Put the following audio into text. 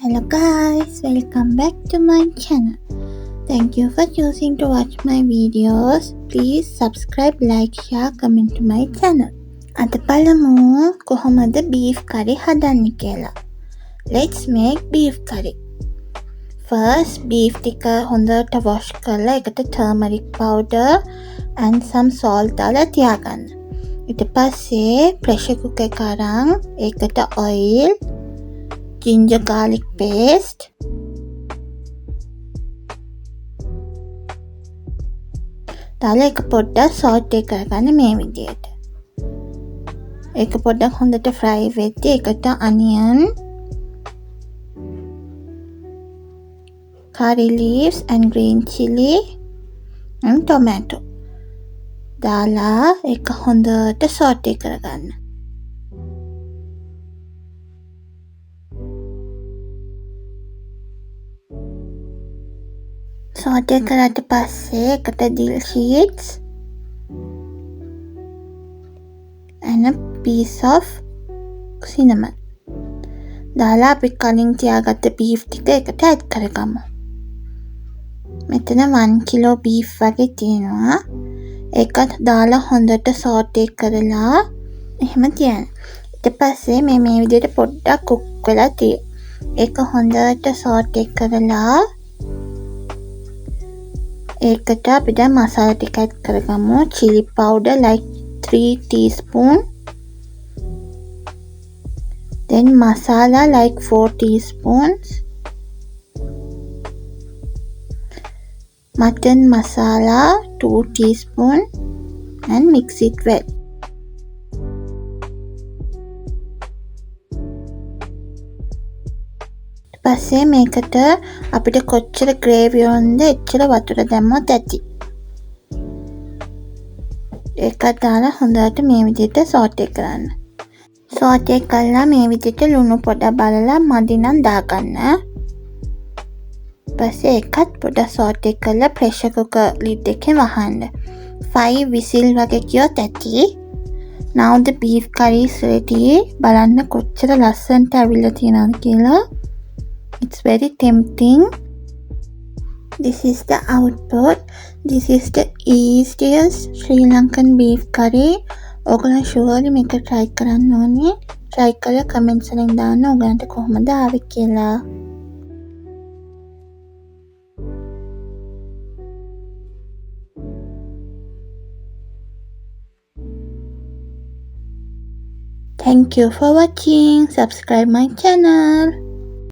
Hello guys, welcome back to my channel. Thank you for choosing to watch my videos. Please subscribe, like, share, comment to my channel. අද බලමු කොහොමද beef curry හදන්නේ කියලා. Let's make beef curry. First, beef ටික හොඳට wash කරලා එකට turmeric powder and some salt දාලා තියාගන්න. ඊට පස්සේ pressure cooker එක අරන් ඒකට oil, ginger garlic paste, දාලා එක පොඩ්ඩක් saute කරගන්න මේ විදියට. ඒක පොඩ්ඩක් හොඳට fry වෙද්දී ඒකට onion, curry leaves and green chili and tomato දාලා ඒක හොඳට saute කරගන්න. saute කරාට පස්සේ එකට dill seeds and a piece of cinnamon දාලා අපි කලින් තියාගත්ත beef ටික එකට add කරගමු. මෙතන 1 kilo beef වගේ තියෙනවා. ඒකත් දාලා හොඳට saute කරලා එහෙම තියන්න. ඊට පස්සේ මේ විදිහට පොඩ්ඩක් cook වෙලා තියෙනවා. ඒක හොඳට saute කරලා ඒකට අපි දැන් මසාලා ටික add කරගමු. chili powder like 3 teaspoon, then masala like 4 teaspoons, mutton masala 2 teaspoon and mix it well. පස්සේ මේකට අපිට කොච්චර gravy ඕනද එච්චර වතුර දැම්මොත් ඇති. ඒකත් දාලා හොඳට මේ විදිහට saute කරන්න. saute කළා මේ විදිහට ලුණු පොඩක් බලලා මදි නම් දාගන්න. පස්සේ ඒකත් පොඩක් saute කරලා pressure cooker lid එකෙන් වහන්න. 5 whistle වගේ කියොත් ඇති. Now the beef curry is ready. බලන්න කොච්චර ලස්සනට ඇවිල්ලා තියෙනවද කියලා. It's very tempting. This is the output. This is the easiest Sri Lankan beef curry. ඔයගොල්ලෝ surely මේක try කරන්න ඕනේ. try කරලා comments වලින් දාන්න ඔයගොල්ලන්ට කොහොමද ආවේ කියලා. Thank you for watching. Subscribe my channel.